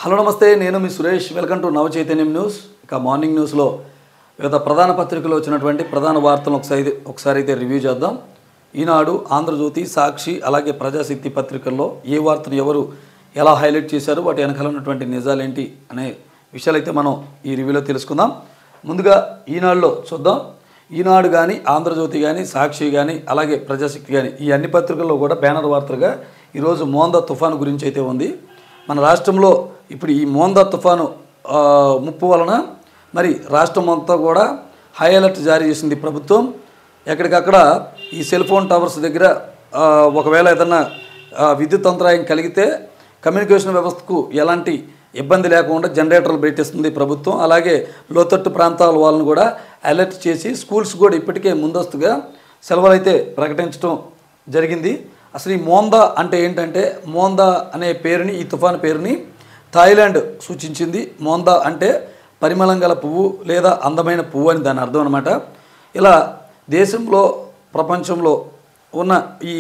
Hello నమస్తే, నేను మీ Suresh. Welcome to నవ చైతన్యం న్యూస్. ఇక మార్నింగ్ న్యూస్లో వివిధ ప్రధాన పత్రికలు వచ్చినటువంటి ప్రధాన వార్తలను ఒకసారి అయితే రివ్యూ చేద్దాం. ఈనాడు, ఆంధ్రజ్యోతి, సాక్షి అలాగే ప్రజాశక్తి పత్రికల్లో ఏ వార్తను ఎవరు ఎలా హైలైట్ చేశారు, వాటి వెనకాల ఉన్నటువంటి నిజాలేంటి అనే విషయాలు అయితే మనం ఈ రివ్యూలో తెలుసుకుందాం. ముందుగా ఈనాడులో చూద్దాం. ఈనాడు కానీ, ఆంధ్రజ్యోతి కానీ, సాక్షి కానీ, అలాగే ప్రజాశక్తి కానీ ఈ అన్ని పత్రికల్లో కూడా బ్యానర్ వార్తలుగా ఈరోజు మోందా తుఫాను గురించి అయితే ఉంది. మన రాష్ట్రంలో ఇప్పుడు ఈ మోందా తుఫాను ముప్పు వలన మరి రాష్ట్రం అంతా కూడా హై అలర్ట్ జారీ చేసింది ప్రభుత్వం. ఎక్కడికక్కడ ఈ సెల్ ఫోన్ టవర్స్ దగ్గర ఒకవేళ ఏదన్నా విద్యుత్ అంతరాయం కలిగితే కమ్యూనికేషన్ వ్యవస్థకు ఎలాంటి ఇబ్బంది లేకుండా జనరేటర్లు పెట్టిస్తుంది ప్రభుత్వం. అలాగే లోతట్టు ప్రాంతాల వాళ్ళని కూడా అలర్ట్ చేసి స్కూల్స్ కూడా ఇప్పటికే ముందస్తుగా సెలవులు అయితే ప్రకటించడం జరిగింది. అసలు ఈ మోందా అంటే ఏంటంటే, మోందా అనే పేరుని, ఈ తుఫాను పేరుని థాయిలాండ్ సూచించింది. మోందా అంటే పరిమళం గల పువ్వు లేదా అందమైన పువ్వు అని దాని అర్థం అనమాట. ఇలా దేశంలో, ప్రపంచంలో ఉన్న ఈ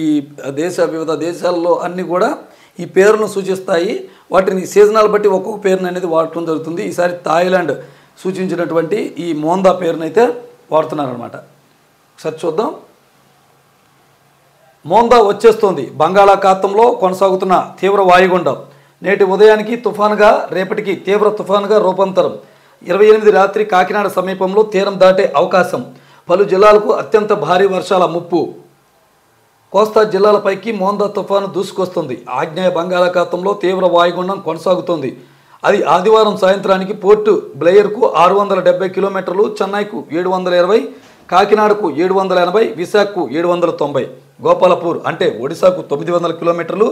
వివిధ దేశాల్లో అన్నీ కూడా ఈ పేరును సూచిస్తాయి. వాటిని సీజనాలు బట్టి ఒక్కొక్క పేరును అనేది వాడటం జరుగుతుంది. ఈసారి థాయిలాండ్ సూచించినటువంటి ఈ మోందా పేరునైతే వాడుతున్నారనమాట. ఒకసారి చూద్దాం. మోందా వచ్చేస్తోంది. బంగాళాఖాతంలో కొనసాగుతున్న తీవ్ర వాయుగుండం నేటి ఉదయానికి తుఫానుగా, రేపటికి తీవ్ర తుఫానుగా రూపాంతరం. 28 రాత్రి కాకినాడ సమీపంలో తీరం దాటే అవకాశం. పలు జిల్లాలకు అత్యంత భారీ వర్షాల ముప్పు. కోస్తా జిల్లాలపైకి మోందా తుఫాను దూసుకొస్తుంది. ఆగ్నేయ బంగాళాఖాతంలో తీవ్ర వాయుగుండం కొనసాగుతోంది. అది ఆదివారం సాయంత్రానికి పోర్టు బ్లెయిర్కు 670 కిలోమీటర్లు, చెన్నైకు 720, కాకినాడకు 780, విశాఖకు 790, గోపాలపూర్ అంటే ఒడిశాకు 900 కిలోమీటర్లు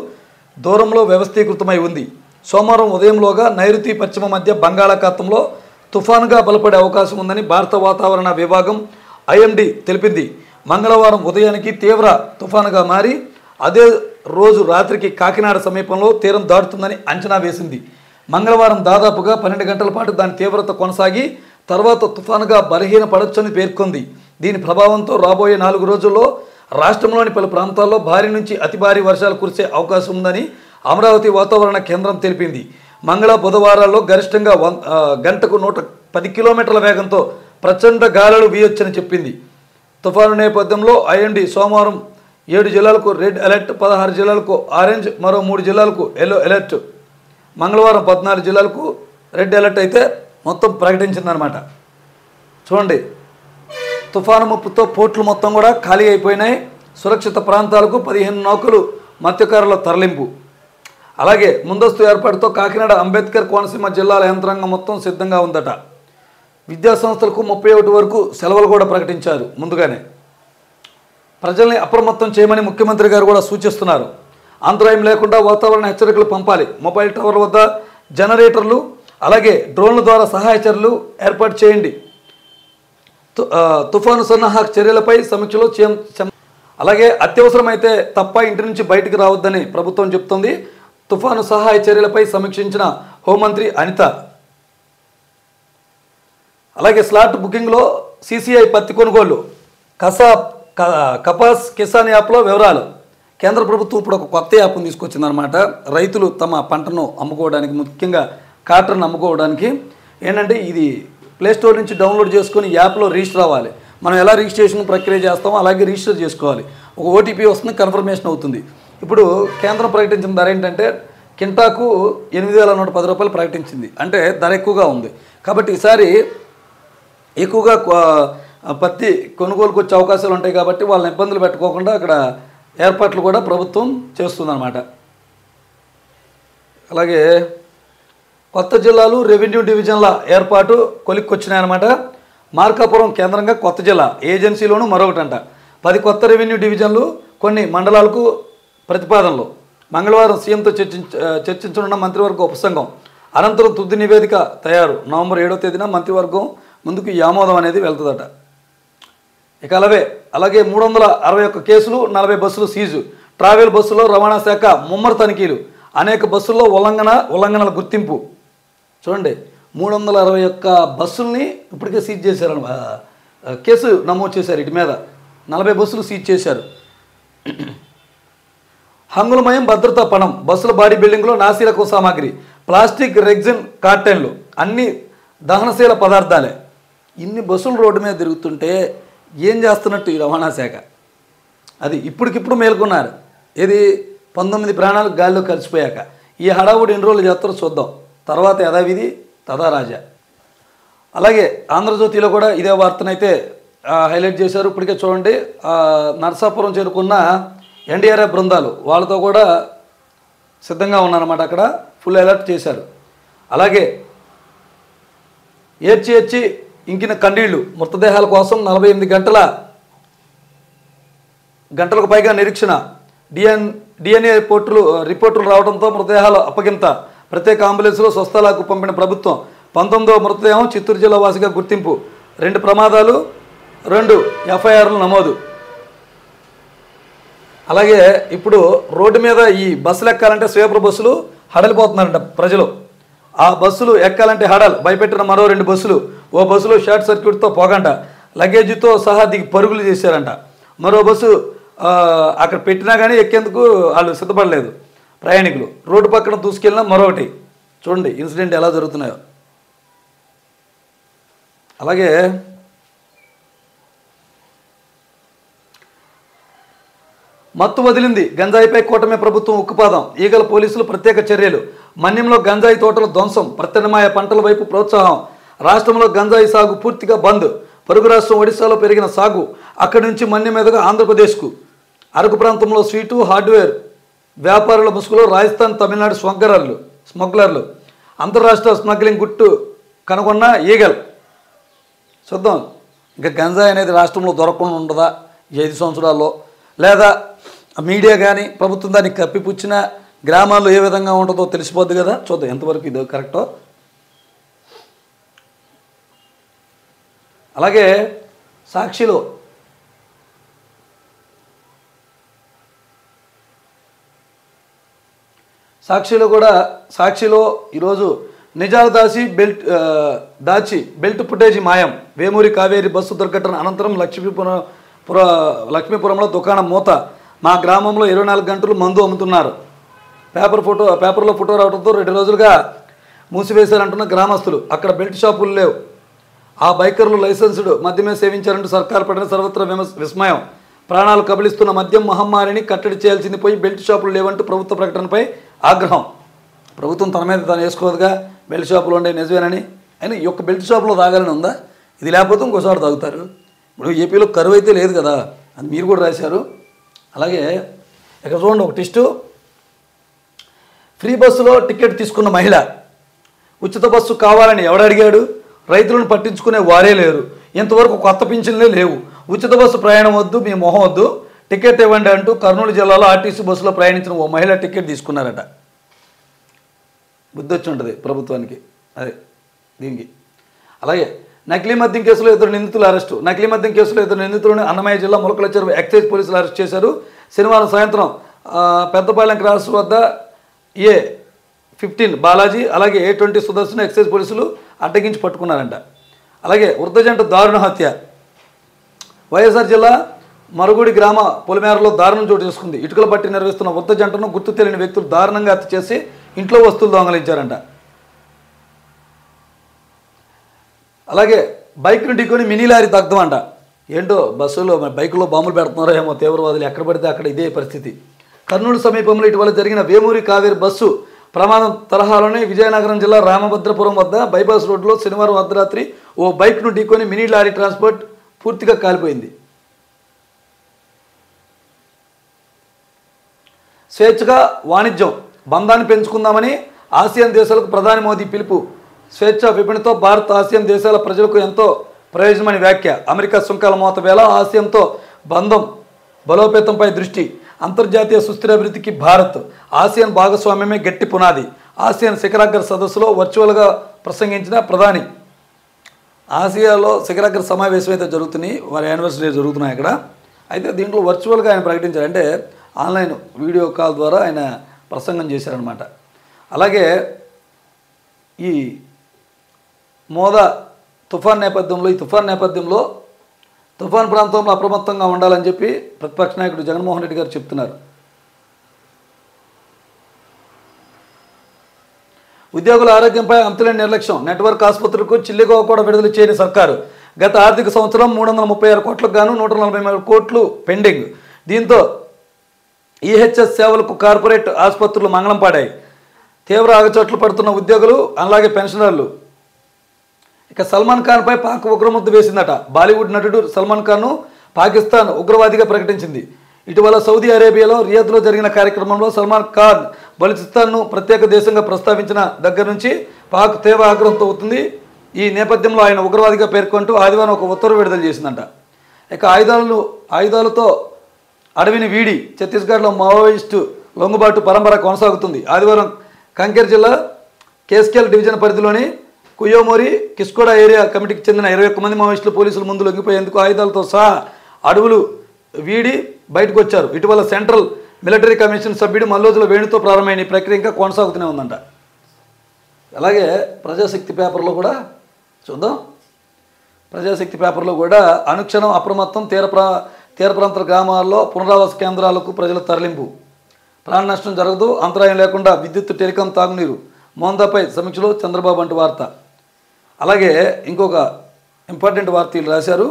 దూరంలో వ్యవస్థీకృతమై ఉంది. సోమవారం ఉదయంలోగా నైరుతి పశ్చిమ మధ్య బంగాళాఖాతంలో తుఫానుగా బలపడే అవకాశం ఉందని భారత వాతావరణ విభాగం ఐఎండీ తెలిపింది. మంగళవారం ఉదయానికి తీవ్ర తుఫానుగా మారి అదే రోజు రాత్రికి కాకినాడ సమీపంలో తీరం దాటుతుందని అంచనా వేసింది. మంగళవారం దాదాపుగా 12 గంటల పాటు దాని తీవ్రత కొనసాగి తర్వాత తుఫానుగా బలహీనపడొచ్చని పేర్కొంది. దీని ప్రభావంతో రాబోయే 4 రోజుల్లో రాష్ట్రంలోని పలు ప్రాంతాల్లో భారీ నుంచి అతి భారీ వర్షాలు కురిసే అవకాశం ఉందని అమరావతి వాతావరణ కేంద్రం తెలిపింది. మంగళ, బుధవారాల్లో గరిష్టంగా గంటకు 110 కిలోమీటర్ల వేగంతో ప్రచండ గాలులు వీయొచ్చని చెప్పింది. తుఫాను నేపథ్యంలో ఐఎండీ సోమవారం 7 జిల్లాలకు రెడ్ అలర్ట్, 16 జిల్లాలకు ఆరెంజ్, మరో 3 జిల్లాలకు ఎల్లో అలర్ట్, మంగళవారం 14 జిల్లాలకు రెడ్ అలర్ట్ అయితే మొత్తం ప్రకటించిందనమాట. చూడండి, తుఫాను ముప్పుతో పోర్టులు మొత్తం కూడా ఖాళీ అయిపోయినాయి. సురక్షిత ప్రాంతాలకు 15 నౌకలు మత్స్యకారుల తరలింపు. అలాగే ముందస్తు ఏర్పాటుతో కాకినాడ, అంబేద్కర్ కోనసీమ జిల్లాల యంత్రాంగం మొత్తం సిద్ధంగా ఉందట. విద్యాసంస్థలకు 31 వరకు సెలవులు కూడా ప్రకటించారు. ముందుగానే ప్రజల్ని అప్రమత్తం చేయమని ముఖ్యమంత్రి గారు కూడా సూచిస్తున్నారు. అంతరాయం లేకుండా వాతావరణ హెచ్చరికలు పంపాలి. మొబైల్ టవర్ల వద్ద జనరేటర్లు అలాగే డ్రోన్ల ద్వారా సహాయ చర్యలు ఏర్పాటు చేయండి. తుఫాను సన్నాహక చర్యలపై సమీక్షలో అలాగే అత్యవసరమైతే తప్ప ఇంటి నుంచి బయటికి రావద్దని ప్రభుత్వం చెప్తోంది. తుఫాను సహాయ చర్యలపై సమీక్షించిన హోంమంత్రి అనిత. అలాగే స్లాట్ బుకింగ్లో సిసిఐ పత్తి కొనుగోలు, కపాస్ కిసాన్ యాప్లో వివరాలు. కేంద్ర ప్రభుత్వం ఇప్పుడు ఒక కొత్త యాప్ను తీసుకొచ్చిందనమాట. రైతులు తమ పంటను అమ్ముకోవడానికి, ముఖ్యంగా కాటన్ అమ్ముకోవడానికి ఏంటంటే, ఇది ప్లేస్టోర్ నుంచి డౌన్లోడ్ చేసుకొని యాప్లో రిజిస్టర్ అవ్వాలి. మనం ఎలా రిజిస్ట్రేషన్ ప్రక్రియ చేస్తామో అలాగే రిజిస్టర్ చేసుకోవాలి. ఒక ఓటీపీ వస్తుంది, కన్ఫర్మేషన్ అవుతుంది. ఇప్పుడు కేంద్రం ప్రకటించిన ధర ఏంటంటే, కింటాకు 8,110 రూపాయలు ప్రకటించింది. అంటే ధర ఎక్కువగా ఉంది. కాబట్టి ఈసారి ఎక్కువగా పత్తి కొనుగోలుకు వచ్చే అవకాశాలు ఉంటాయి. కాబట్టి వాళ్ళని ఇబ్బందులు పెట్టుకోకుండా అక్కడ ఏర్పాట్లు కూడా ప్రభుత్వం చేస్తుందన్నమాట. అలాగే కొత్త జిల్లాలు, రెవెన్యూ డివిజన్ల ఏర్పాటు కొలిక్కొచ్చినాయన్నమాట. మార్కాపురం కేంద్రంగా కొత్త జిల్లా, ఏజెన్సీలోనూ మరొకటంట. 10 కొత్త రెవెన్యూ డివిజన్లు, కొన్ని మండలాలకు ప్రతిపాదనలు. మంగళవారం సీఎంతో చర్చించనున్న మంత్రివర్గ ఉపసంఘం అనంతరం తుది నివేదిక తయారు. నవంబర్ 7వ తేదీన మంత్రివర్గం ముందుకు ఈ ఆమోదం అనేది వెళ్తుందట. ఇక అలాగే 361 కేసులు, 40 బస్సులు సీజు. ట్రావెల్ బస్సులో రవాణా శాఖ ముమ్మర తనిఖీలు. అనేక బస్సుల్లో ఉల్లంఘనల గుర్తింపు. చూడండి, 361 బస్సుల్ని ఇప్పటికే సీజ్ చేశారు, కేసు నమోదు చేశారు. ఇటు మీద 40 బస్సులు సీజ్ చేశారు. హంగులమయం భద్రతా పణం, బస్సుల బాడీ బిల్డింగ్లో నాసిరకం సామాగ్రి, ప్లాస్టిక్ రెగ్జిన్ కార్టెన్లు అన్ని దహనశీల పదార్థాలే. ఇన్ని బస్సులు రోడ్డు మీద తిరుగుతుంటే ఏం చేస్తున్నట్టు ఈ రవాణా శాఖ? అది ఇప్పటికిప్పుడు మేల్కొన్నారు. ఇది 19 ప్రాణాలు గాల్లో కలిసిపోయాక. ఈ హడావుడి ఎన్ని రోజులు చేస్తారో చూద్దాం. తర్వాత యథావిధి తదా రాజా. అలాగే ఆంధ్రజ్యోతిలో కూడా ఇదే వార్తనైతే హైలైట్ చేశారు. ఇప్పటికే చూడండి, నరసాపురం చేరుకున్న ఎన్డీఆర్ఎఫ్ బృందాలు వాళ్ళతో కూడా సిద్ధంగా ఉన్నారన్నమాట. అక్కడ ఫుల్ అలర్ట్ చేశారు. అలాగే ఏడ్చి ఇంకిన కన్నీళ్లు మృతదేహాల కోసం 48 గంటలకు పైగా నిరీక్షణ. డిఎన్ఏ రిపోర్టులు రావడంతో మృతదేహాల అప్పగింత. ప్రత్యేక అంబులెన్స్లో స్వస్థలాలకు పంపిన ప్రభుత్వం. 19వ మృతదేహం చిత్తూరు జిల్లా వాసిగా గుర్తింపు. 2 ప్రమాదాలు, 2 ఎఫ్ఐఆర్లు నమోదు. అలాగే ఇప్పుడు రోడ్డు మీద ఈ బస్సులు ఎక్కాలంటే స్వీపర్ బస్సులు హడలిపోతున్నారంట ప్రజలు. ఆ బస్సులు ఎక్కాలంటే భయపెట్టిన మరో 2 బస్సులు. ఓ బస్సులో షార్ట్ సర్క్యూట్తో పోగంట, లగేజీతో సహా దిగి పరుగులు చేశారంట. మరో బస్సు అక్కడ పెట్టినా కానీ ఎక్కేందుకు వాళ్ళు సిద్ధపడలేదు ప్రయాణికులు. రోడ్డు పక్కన దూసుకెళ్ళిన మరొకటి. చూడండి ఇన్సిడెంట్ ఎలా జరుగుతున్నాయో. అలాగే మత్తు వదిలింది, గంజాయిపై కూటమి ప్రభుత్వం ఉక్కుపాదం. ఈగల పోలీసులు ప్రత్యేక చర్యలు. మన్యంలో గంజాయి తోటల ధ్వంసం, ప్రత్యామ్నాయ పంటల వైపు ప్రోత్సాహం. రాష్ట్రంలో గంజాయి సాగు పూర్తిగా బంద్. పొరుగు రాష్ట్రం ఒడిశాలో పెరిగిన సాగు అక్కడి నుంచి మన్యం మీదుగా ఆంధ్రప్రదేశ్కు. అరకు ప్రాంతంలో స్వీటు హార్డ్వేర్ వ్యాపారుల ముసుగులో రాజస్థాన్ తమిళనాడు స్మగ్లర్లు. అంతర్రాష్ట్ర స్మగ్లింగ్ గుట్టు కనుగొన్న ఈగల్. చూద్దాం ఇంకా గంజాయి అనేది రాష్ట్రంలో దొరకకుండా ఉండదా ఈ 5 సంవత్సరాల్లో, లేదా మీడియా కానీ ప్రభుత్వం దాన్ని కప్పిపుచ్చిన గ్రామాల్లో ఏ విధంగా ఉంటుందో తెలిసిపోద్ది కదా. చూద్దాం ఎంతవరకు ఇది కరెక్టో. అలాగే సాక్షిలో ఈరోజు నిజాలు దాచి బెల్ట్ ఫుటేజీ మాయం. వేమూరి కావేరి బస్సు దుర్ఘటన అనంతరం లక్ష్మీపురంలో దుకాణం మూత. మా గ్రామంలో 24 గంటలు మందు అమ్ముతున్నారు. పేపర్లో ఫోటో రావడంతో 2 రోజులుగా మూసివేశారంటున్న గ్రామస్తులు. అక్కడ బెల్ట్ షాపులు లేవు. ఆ బైకర్లు లైసెన్స్డ్ మద్యమే సేవించారంటూ సర్కారు పడిన సర్వత్రా విస్మయం. ప్రాణాలు కబలిస్తున్న మద్యం మహమ్మారిని కట్టడి చేయాల్సింది పోయి బెల్ట్ షాపులు లేవంటూ ప్రభుత్వ ప్రకటనపై ఆగ్రహం. ప్రభుత్వం తన మీద తాను వేసుకోవద్దుగా బెల్ట్ షాపులు ఉండే నిజమేనని. అయినా ఈ యొక్క బెల్ట్ షాపులో తాగాలని ఉందా? ఇది లేకపోతే ఇంకోసారి తాగుతారు. ఇప్పుడు ఏపీలో కరువు అయితే లేదు కదా, అది మీరు కూడా రాశారు. అలాగే ఇక్కడ చూడండి ఒక టెస్టు. ఫ్రీ బస్సులో టికెట్ తీసుకున్న మహిళ. ఉచిత బస్సు కావాలని ఎవడడిగాడు? రైతులను పట్టించుకునే వారే లేరు. ఇంతవరకు కొత్త పింఛన్లే లేవు. ఉచిత బస్సు ప్రయాణం వద్దు, మీ మొహం వద్దు, టికెట్ ఇవ్వండి అంటూ కర్నూలు జిల్లాలో ఆర్టీసీ బస్సులో ప్రయాణించిన ఓ మహిళ టికెట్ తీసుకున్నారట. బుద్ధి వచ్చి ఉంటుంది ప్రభుత్వానికి అదే దీనికి. అలాగే నకిలీ మద్యం కేసులో 2 నిందితులు అరెస్టు. నకిలీ మద్యం కేసులో 2 నిందితులను అన్నమయ్య జిల్లా ములకల చెరువు ఎక్సైజ్ పోలీసులు అరెస్ట్ చేశారు. శనివారం సాయంత్రం పెద్దపాలెం క్రాస్ వద్ద A15 బాలాజీ అలాగే A20 సుదర్శన్ ఎక్సైజ్ పోలీసులు అడ్డగించి పట్టుకున్నారంట. అలాగే వృద్ధ జంట దారుణ హత్య. వైఎస్ఆర్ జిల్లా మరుగుడి గ్రామ పొలిమేరలో దారుణం చోటు చేసుకుంది. ఇటుకల పట్టి నిర్వహిస్తున్న వృద్ధ జంటను గుర్తు తెలియని వ్యక్తులు దారుణంగా హత్య చేసి ఇంట్లో వస్తువులు దొంగలించారంట. అలాగే బైక్ను ఢీకొని మినీ లారీ దగ్ధం అంట. ఏంటో బస్సులో బైకులో బాంబులు పెడుతున్నారో ఏమో తీవ్రవాదులు, ఎక్కడ పడితే అక్కడ ఇదే పరిస్థితి. కర్నూలు సమీపంలో ఇటీవల జరిగిన వేమూరి కావేరి బస్సు ప్రమాదం తరహాలోనే విజయనగరం జిల్లా రామభద్రపురం వద్ద బైపాస్ రోడ్లో శనివారం అర్ధరాత్రి ఓ బైక్ను ఢీకొని మినీ లారీ ట్రాన్స్పోర్ట్ పూర్తిగా కాలిపోయింది. స్వేచ్ఛగా వాణిజ్యం బంధాన్ని పెంచుకుందామని ఆసియాన్ దేశాలకు ప్రధాని మోదీ పిలుపు. స్వేచ్ఛ విపణితో భారత్ ఆసియాన్ దేశాల ప్రజలకు ఎంతో ప్రయోజనమని వ్యాఖ్య. అమెరికా సుంకాల మోత వేళ ఆసియాన్తో బంధం బలోపేతంపై దృష్టి. అంతర్జాతీయ సుస్థిరాభివృద్ధికి భారత్ ఆసియాన్ భాగస్వామ్యమే గట్టి పునాది. ఆసియాన్ శిఖరాగ్ర సదస్సులో వర్చువల్గా ప్రసంగించిన ప్రధాని. ఆసియాలో శిఖరాగ్ర సమావేశం అయితే జరుగుతున్నాయి, వారి యానివర్సరీ జరుగుతున్నాయి అక్కడ. అయితే దీంట్లో వర్చువల్గా ఆయన ప్రకటించారు, అంటే ఆన్లైన్ వీడియో కాల్ ద్వారా ఆయన ప్రసంగం చేశారనమాట. అలాగే ఈ తుఫాన్ నేపథ్యంలో తుఫాన్ ప్రాంతంలో అప్రమత్తంగా ఉండాలని చెప్పి ప్రతిపక్ష నాయకుడు జగన్మోహన్ రెడ్డి గారు చెప్తున్నారు. ఉద్యోగుల ఆరోగ్యంపై అంతులేని నిర్లక్ష్యం, నెట్వర్క్ ఆసుపత్రులకు చిల్లిగోవ కూడా విడుదల చేయని సర్కారు. గత ఆర్థిక సంవత్సరం 336 కోట్లకు గాను 143 కోట్లు పెండింగ్. దీంతో ఈహెచ్ఎస్ సేవలకు కార్పొరేట్ ఆసుపత్రులు మంగళం పాడాయి. తీవ్ర ఆగచోట్లు పడుతున్న ఉద్యోగులు, అలాగే పెన్షనర్లు. ఇక సల్మాన్ ఖాన్పై పాక్ ఉగ్రముద్ద వేసిందట. బాలీవుడ్ నటుడు సల్మాన్ ఖాన్ను పాకిస్తాన్ ఉగ్రవాదిగా ప్రకటించింది. ఇటీవల సౌదీ అరేబియాలో రియాద్లో జరిగిన కార్యక్రమంలో సల్మాన్ ఖాన్ బలిచిస్తాన్ను ప్రత్యేక దేశంగా ప్రస్తావించిన దగ్గర నుంచి పాక్ తీవ్ర ఆగ్రహంతో అవుతుంది. ఈ నేపథ్యంలో ఆయన ఉగ్రవాదిగా పేర్కొంటూ ఆదివారం ఒక ఉత్తర్వు విడుదల చేసిందంట. ఇక ఆయుధాలతో అడవిని వీడి ఛత్తీస్గఢ్లో మావోయిస్టు లొంగుబాటు పరంపర కొనసాగుతుంది. ఆదివారం కంకేర్ జిల్లా కేస్కేల్ డివిజన్ పరిధిలోని కుయోమోరి కిస్కోడా ఏరియా కమిటీకి చెందిన 21 మంది మావోయిస్టులు పోలీసుల ముందు లొంగిపోయేందుకు ఆయుధాలతో సహా అడవులు వీడి బయటకు వచ్చారు. ఇటీవల సెంట్రల్ మిలిటరీ కమిషన్ సభ్యుడు మల్లోజుల వేణుతో ప్రారంభమైన ఈ ప్రక్రియ ఇంకా కొనసాగుతూనే ఉందంట. అలాగే ప్రజాశక్తి పేపర్లో కూడా చూద్దాం. ప్రజాశక్తి పేపర్లో కూడా అనుక్షణం అప్రమత్తం, తీర ప్రాంత గ్రామాల్లో పునరావాస కేంద్రాలకు ప్రజల తరలింపు, ప్రాణ నష్టం జరగదు, అంతరాయం లేకుండా విద్యుత్, టెలికాం, తాగునీరు, మోందాపై సమీక్షలో చంద్రబాబు అంటూ వార్త. అలాగే ఇంకొక ఇంపార్టెంట్ వార్త వీళ్ళు రాశారు.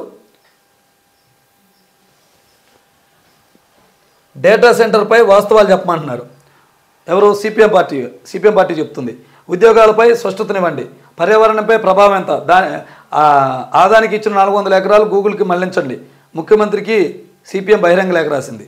డేటా సెంటర్పై వాస్తవాలు చెప్పమంటున్నారు. ఎవరు? సిపిఎం పార్టీ చెప్తుంది. ఉద్యోగాలపై స్పష్టతనివ్వండి, పర్యావరణంపై ప్రభావం ఎంత, ఆదానికి ఇచ్చిన 400 ఎకరాలు గూగుల్కి మళ్లించండి. ముఖ్యమంత్రికి సిపిఎం బహిరంగ లేఖ రాసింది.